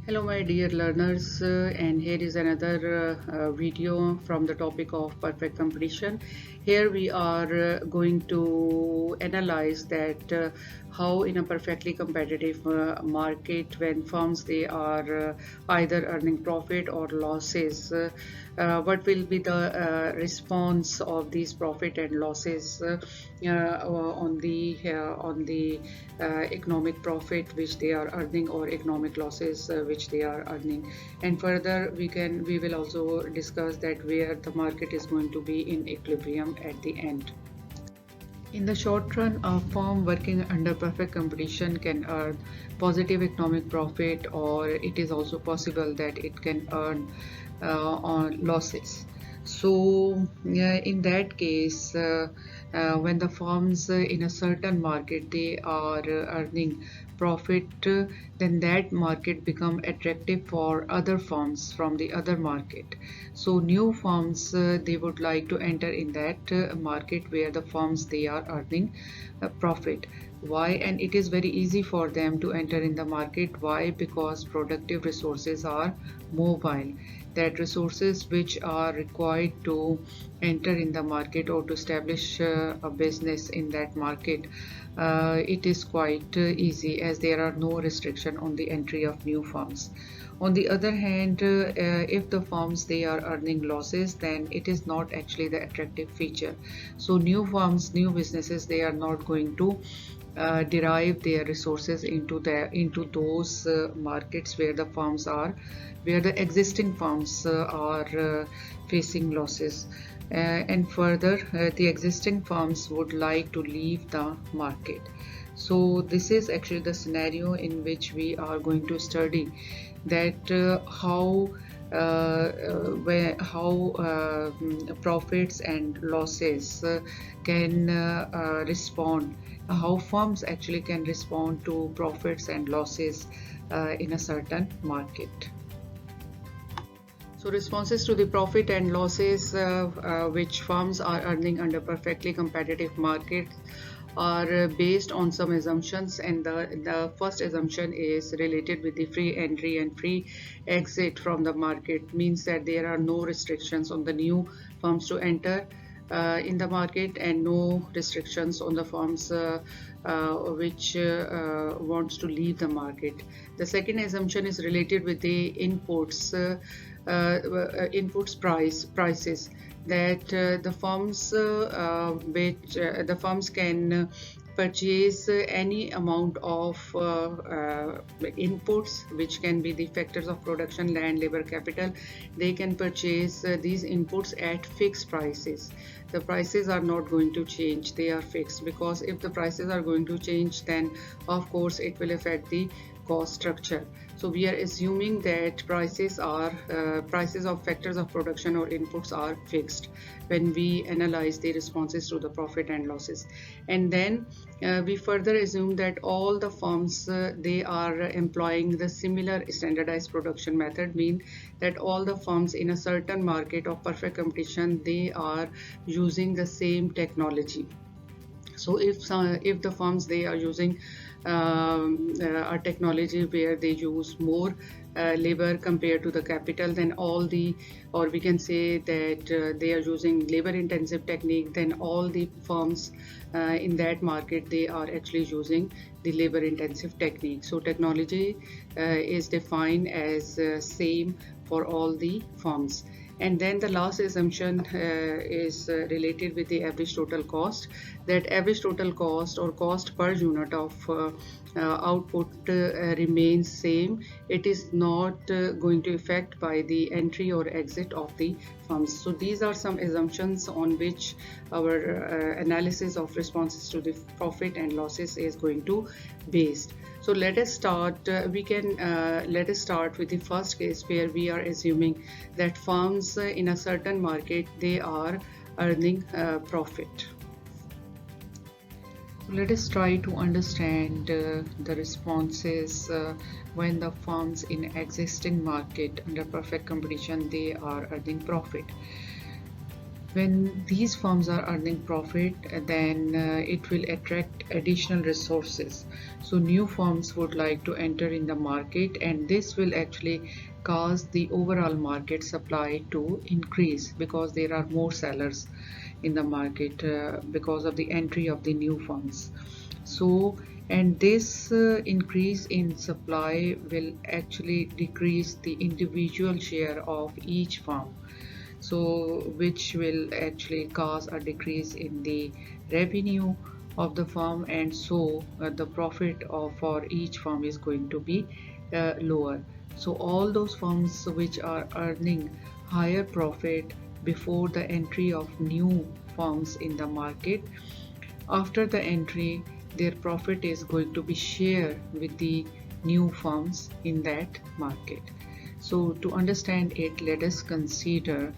Hello my dear learners, and here is another video from the topic of perfect competition. Here we are going to analyze that how in a perfectly competitive market, when firms they are either earning profit or losses, what will be the response of these profit and losses on the economic profit which they are earning, or economic losses which they are earning. And further we will also discuss that where the market is going to be in equilibrium at the end. In the short run, a firm working under perfect competition can earn positive economic profit, or it is also possible that it can earn on losses. So, in that case, when the firms in a certain market they are earning profit, then that market become attractive for other firms from the other market. So new firms they would like to enter in that market where the firms they are earning profit. Why? And it is very easy for them to enter in the market. Why? Because productive resources are mobile, that resources which are required to enter in the market or to establish a business in that market, it is quite easy, as there are no restriction on the entry of new firms. On the other hand, if the firms they are earning losses, then it is not actually the attractive feature. So new firms, new businesses, they are not going to derive their resources into those markets where the firms are, where the existing firms are facing losses. And further, the existing firms would like to leave the market. So this is actually the scenario in which we are going to study that how profits and losses can respond, how firms actually can respond to profits and losses in a certain market. So responses to the profit and losses which firms are earning under perfectly competitive markets are based on some assumptions, and the first assumption is related with the free entry and free exit from the market. Means that there are no restrictions on the new firms to enter in the market, and no restrictions on the firms which wants to leave the market. The second assumption is related with the prices, that the firms can purchase any amount of inputs, which can be the factors of production, land, labor, capital. They can purchase these inputs at fixed prices. The prices are not going to change, they are fixed, because if the prices are going to change, then of course it will affect the cost structure. So we are assuming that prices of factors of production or inputs are fixed when we analyze the responses to the profit and losses. And then we further assume that all the firms they are employing the similar standardized production method, mean that all the firms in a certain market of perfect competition they are using the same technology. So if the firms they are using a technology where they use more labor compared to the capital, then or we can say that they are using labor intensive technique, then all the firms in that market they are actually using the labor intensive technique. So technology is defined as same for all the firms. And then the last assumption is related with the average total cost, that average total cost or cost per unit of output remains same. It is not going to affect by the entry or exit of the firms. So these are some assumptions on which our analysis of responses to the profit and losses is going to based. So let us start. Let us start with the first case, where we are assuming that firms in a certain market they are earning profit. Let us try to understand the responses when the firms in existing market under perfect competition they are earning profit. When these firms are earning profit, then it will attract additional resources. So new firms would like to enter in the market, and this will actually cause the overall market supply to increase because there are more sellers in the market because of the entry of the new firms. So, and this increase in supply will actually decrease the individual share of each firm, so which will actually cause a decrease in the revenue of the firm, and so the profit for each firm is going to be lower. So all those firms which are earning higher profit before the entry of new firms in the market, after the entry their profit is going to be shared with the new firms in that market. So to understand it, let us consider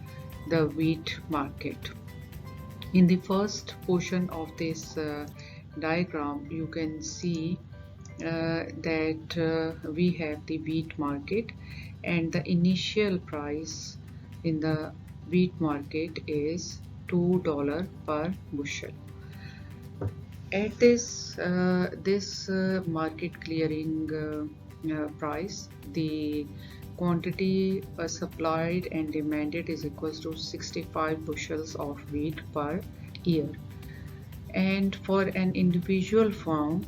the wheat market. In the first portion of this diagram, you can see that we have the wheat market, and the initial price in the wheat market is $2 per bushel. At this market clearing price, the quantity supplied and demanded is equals to 65 bushels of wheat per year. And for an individual farmer,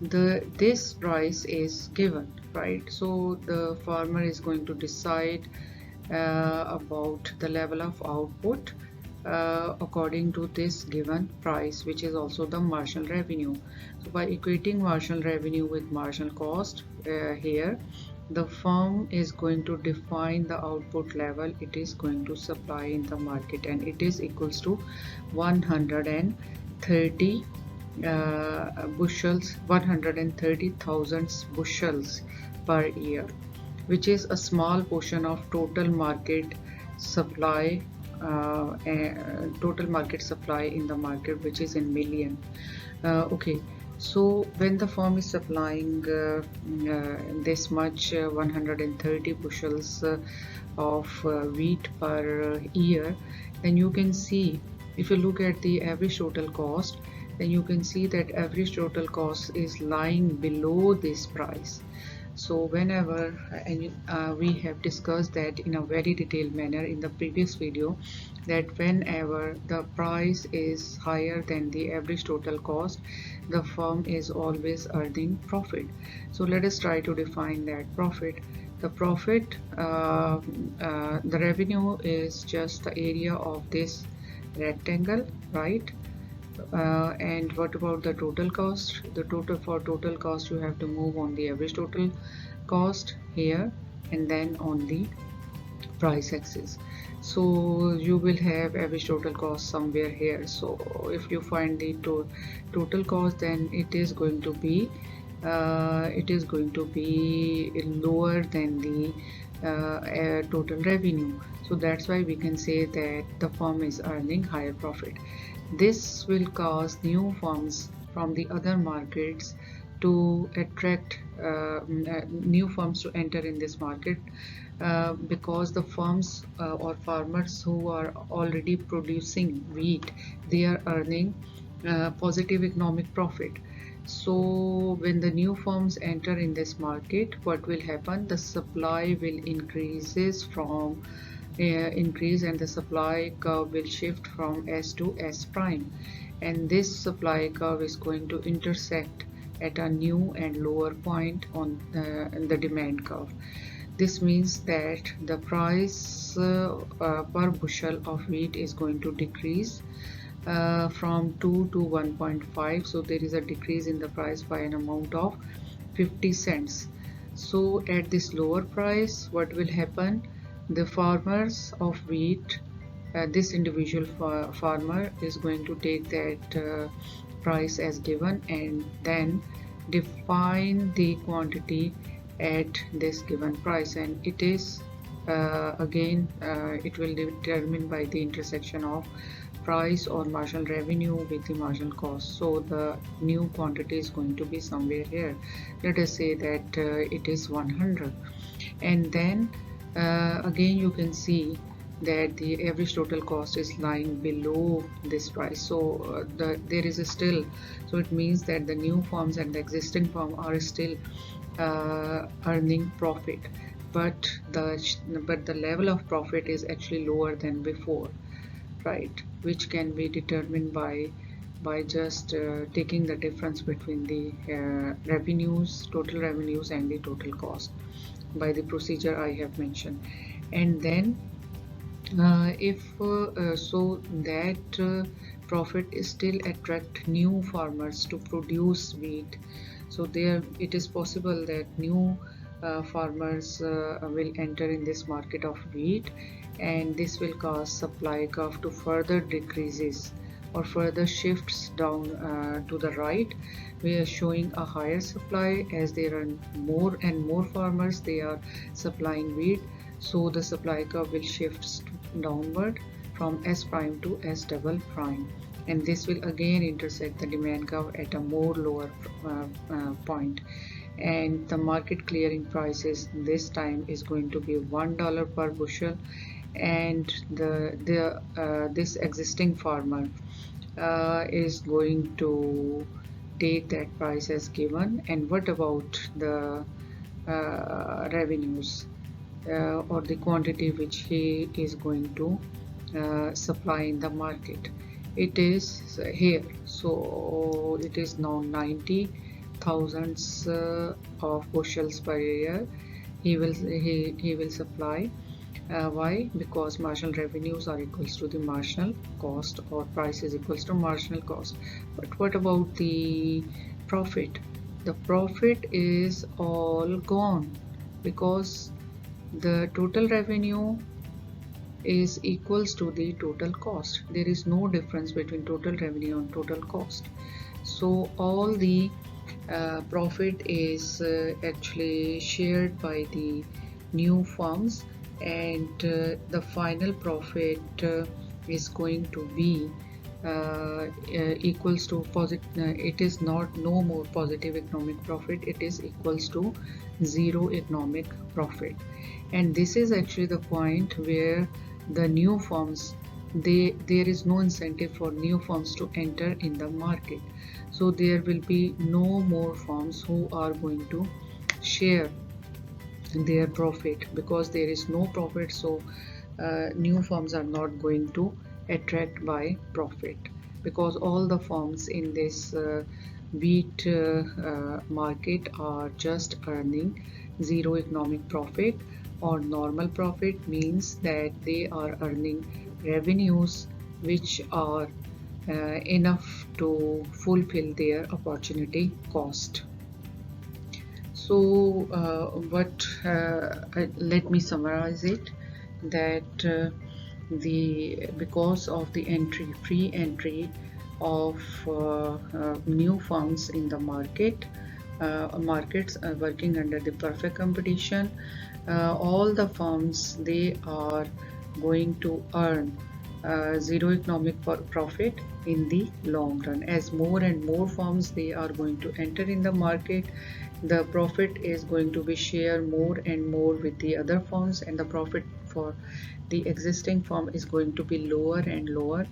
this price is given, right? So the farmer is going to decide about the level of output according to this given price, which is also the marginal revenue. So by equating marginal revenue with marginal cost here, the firm is going to define the output level it is going to supply in the market, and it is equals to 130 bushels, 130,000 bushels per year, which is a small portion of total market supply, total market supply in the market, which is in million. Okay, so when the firm is supplying this much 130 bushels of wheat per year, then you can see, if you look at the average total cost, then you can see that average total cost is lying below this price. So whenever we have discussed that in a very detailed manner in the previous video, that whenever the price is higher than the average total cost, the firm is always earning profit. So let us try to define that profit. The profit, the revenue is just the area of this rectangle, right? And what about the total cost? The total cost, you have to move on the average total cost here and then on the price axis. So you will have average total cost somewhere here. So if you find the total cost, then it is going to be lower than the total revenue. So that's why we can say that the firm is earning higher profit. This will cause new firms from the other markets to attract new firms to enter in this market, because the firms or farmers who are already producing wheat, they are earning positive economic profit. So when the new firms enter in this market, what will happen? The supply will increase, and the supply curve will shift from S to S prime, and this supply curve is going to intersect at a new and lower point on the demand curve. This means that the price per bushel of wheat is going to decrease from 2 to 1.5. So there is a decrease in the price by an amount of 50 cents. So at this lower price, what will happen? The farmers of wheat, this individual farmer is going to take that price as given and then define the quantity at this given price, and it is again it will determine by the intersection of price or marginal revenue with the marginal cost. So the new quantity is going to be somewhere here. Let us say that it is 100, and then again you can see that the average total cost is lying below this price. So there is a still, so it means that the new firms and the existing firm are still earning profit, but the level of profit is actually lower than before, right? Which can be determined by just taking the difference between the revenues, total revenues, and the total cost by the procedure I have mentioned. And then if so that profit is still attract new farmers to produce wheat. So there it is possible that new farmers will enter in this market of wheat, and this will cause supply curve to further decreases or further shifts down to the right. We are showing a higher supply as there are more and more farmers, they are supplying wheat, so the supply curve will shift downward from S prime to S double prime, and this will again intersect the demand curve at a more lower point, and the market clearing prices this time is going to be $1 per bushel, and this existing farmer is going to take that price as given. And what about the revenues or the quantity which he is going to supply in the market? It is here, so it is now 90,000 of bushels per year he will supply. Why? Because marginal revenues are equals to the marginal cost, or price is equals to marginal cost. But what about the profit? The profit is all gone because the total revenue is equals to the total cost. There is no difference between total revenue and total cost. So all the profit is actually shared by the new firms, and the final profit is going to be equals to positive. It is not no more positive economic profit, it is equals to zero economic profit. And this is actually the point where the new firms, there is no incentive for new firms to enter in the market. So there will be no more firms who are going to share their profit because there is no profit. So new firms are not going to attract by profit, because all the firms in this wheat market are just earning zero economic profit, or normal profit means that they are earning revenues which are enough to fulfill their opportunity cost. So let me summarize it, that because of the free entry of new firms in the markets are working under the perfect competition, all the firms, they are going to earn zero economic profit in the long run. As more and more firms they are going to enter in the market, the profit is going to be shared more and more with the other firms, and the profit for the existing firm is going to be lower and lower.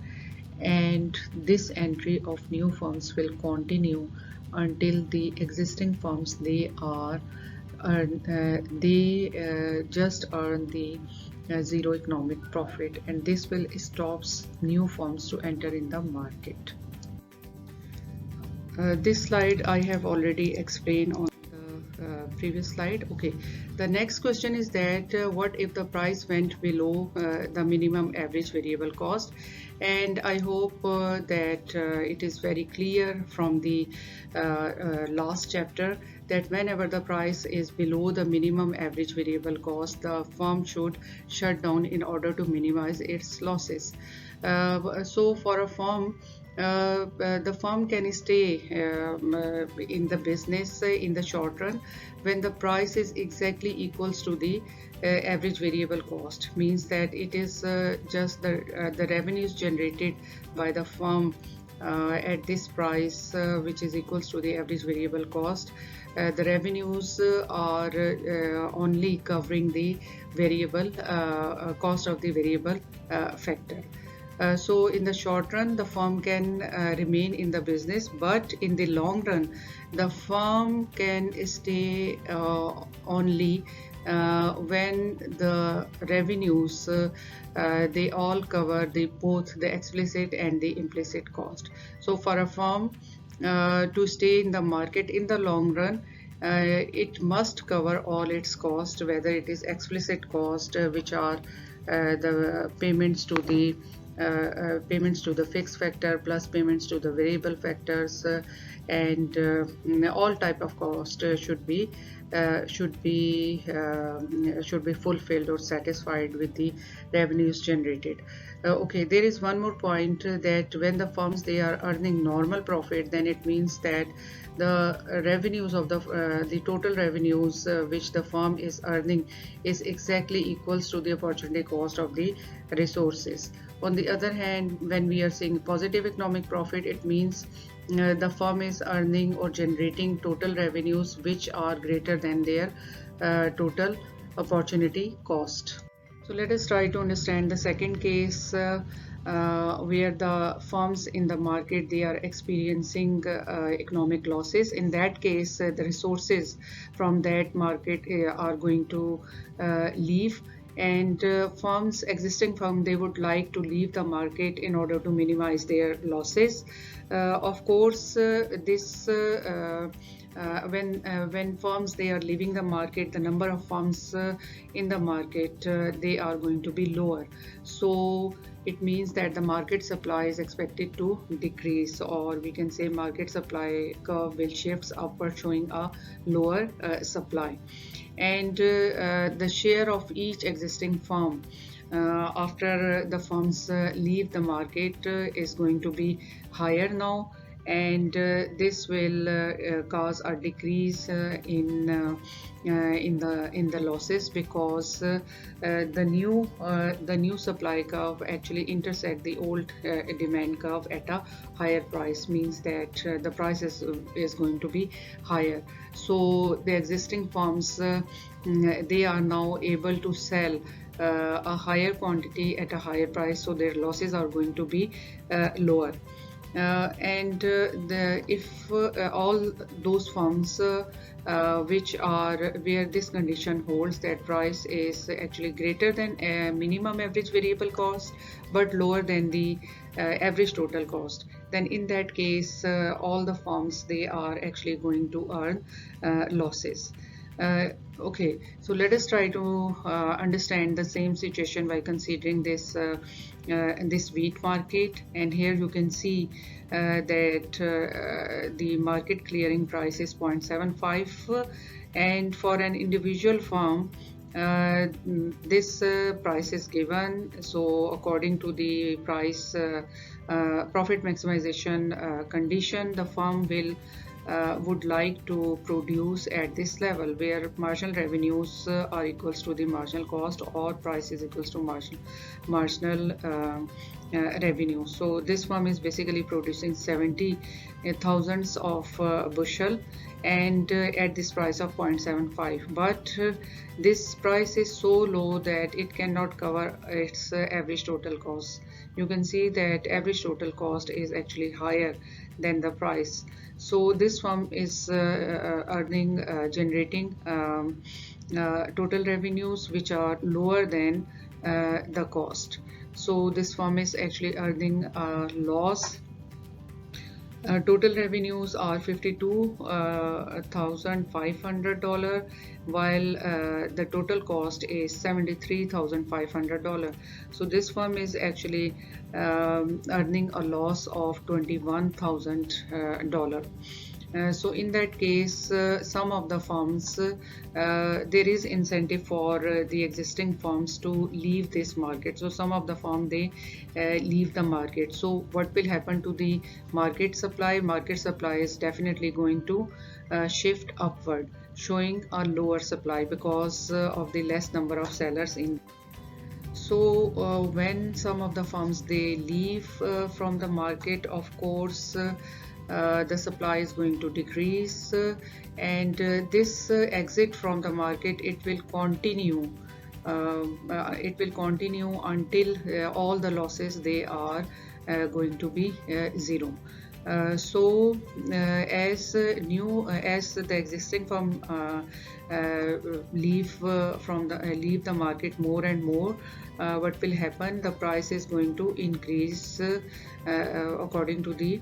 And this entry of new firms will continue until the existing firms they just earn the zero economic profit, and this will stops new firms to enter in the market. This slide I have already explained on the previous slide. Okay, the next question is that what if the price went below the minimum average variable cost? And I hope that it is very clear from the last chapter that whenever the price is below the minimum average variable cost, the firm should shut down in order to minimize its losses. So for a firm, the firm can stay in the business in the short run when the price is exactly equals to the average variable cost. Means that it is just the revenues generated by the firm at this price, which is equals to the average variable cost. The revenues are only covering the variable cost of the variable factor. So in the short run, the firm can remain in the business, but in the long run, the firm can stay only when the revenues they all cover the both the explicit and the implicit cost. So for a firm to stay in the market in the long run, it must cover all its cost, whether it is explicit cost, which are the payments to the fixed factor plus payments to the variable factors, and all type of cost should be fulfilled or satisfied with the revenues generated. Okay, there is one more point, that when the firms they are earning normal profit, then it means that the revenues of the total revenues which the firm is earning is exactly equals to the opportunity cost of the resources. On the other hand, when we are seeing positive economic profit, it means the firm is earning or generating total revenues which are greater than their total opportunity cost. So let us try to understand the second case, where the firms in the market they are experiencing economic losses. In that case, the resources from that market are going to leave, and existing firm, they would like to leave the market in order to minimize their losses. Of course, this when firms they are leaving the market, the number of firms in the market they are going to be lower. So it means that the market supply is expected to decrease, or we can say market supply curve will shift upward, showing a lower supply. And the share of each existing firm after the firms leave the market is going to be higher now, and this will cause a decrease in the losses, because the new supply curve actually intersect the old demand curve at a higher price, means that the price is going to be higher. So the existing firms they are now able to sell a higher quantity at a higher price, so their losses are going to be lower. If all those firms which are where this condition holds, that price is actually greater than a minimum average variable cost but lower than the average total cost, then in that case all the firms they are actually going to earn losses. Okay, so let us try to understand the same situation by considering this wheat market. And here you can see that the market clearing price is 0.75, and for an individual firm this price is given. So according to the price profit maximization condition, the firm would like to produce at this level where marginal revenues are equals to the marginal cost, or price is equals to marginal revenue. So this firm is basically producing 70 thousands of bushel, and at this price of 0.75, but this price is so low that it cannot cover its average total cost. You can see that average total cost is actually higher than the price. So this firm is generating total revenues which are lower than the cost. So this firm is actually earning a loss. Total revenues are $52,500, while the total cost is $73,500. So this firm is actually earning a loss of $21,000. So in that case, some of the firms, there is incentive for the existing firms to leave this market. So some of the firm they leave the market. So what will happen to the market supply? Market supply is definitely going to shift upward, showing a lower supply because of the less number of sellers in. So when some of the firms they leave from the market, of course the supply is going to decrease, and this exit from the market, it will continue. Until all the losses they are going to be zero. As the existing firm leave the market more and more, what will happen, the price is going to increase according to the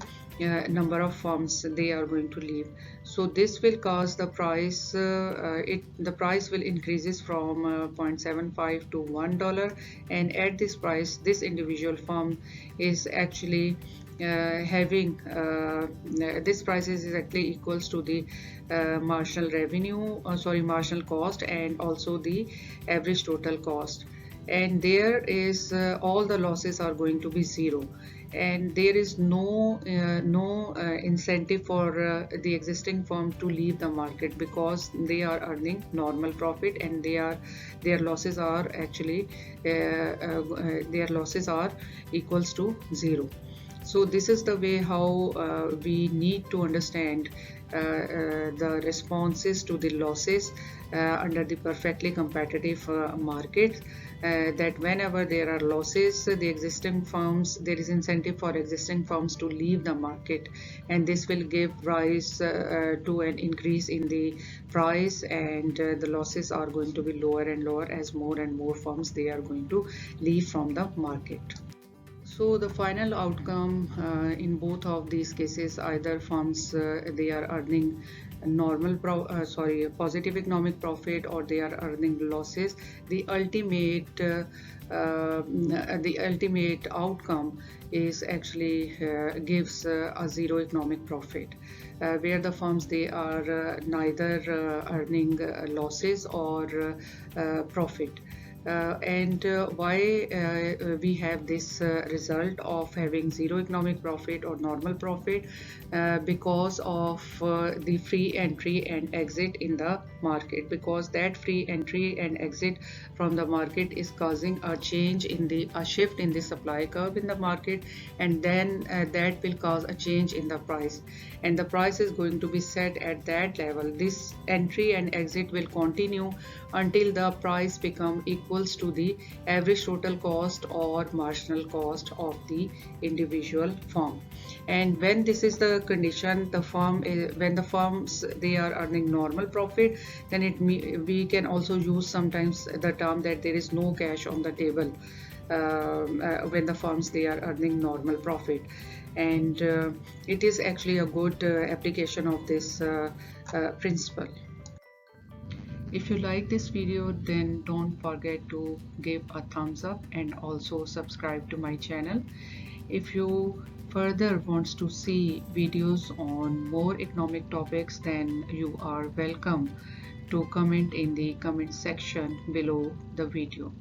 number of firms they are going to leave. So this will cause the price the price will increases from 0.75 to $1, and at this price this individual firm is actually having this price is actually equals to the marginal cost and also the average total cost, and there is all the losses are going to be zero, and there is no incentive for the existing firm to leave the market, because they are earning normal profit, and their losses are actually their losses are equals to zero. So this is the way how we need to understand the responses to the losses under the perfectly competitive market, that whenever there are losses, the existing firms, there is incentive for existing firms to leave the market, and this will give rise to an increase in the price, and the losses are going to be lower and lower as more and more firms they are going to leave from the market. So the final outcome in both of these cases, either firms they are earning positive economic profit, or they are earning losses, the ultimate outcome is actually gives a zero economic profit, where the firms they are neither earning losses or profit. And why we have this result of having zero economic profit or normal profit, because of the free entry and exit in the market, because that free entry and exit from the market is causing a shift in the supply curve in the market, and then that will cause a change in the price, and the price is going to be set at that level. This entry and exit will continue until the price become equals to the average total cost or marginal cost of the individual firm. And when this is the condition, when the firms they are earning normal profit, then we can also use sometimes the term that there is no cash on the table when the firms they are earning normal profit, and it is actually a good application of this principle. If you like this video, then don't forget to give a thumbs up and also subscribe to my channel. If you further wants to see videos on more economic topics, then you are welcome to comment in the comment section below the video.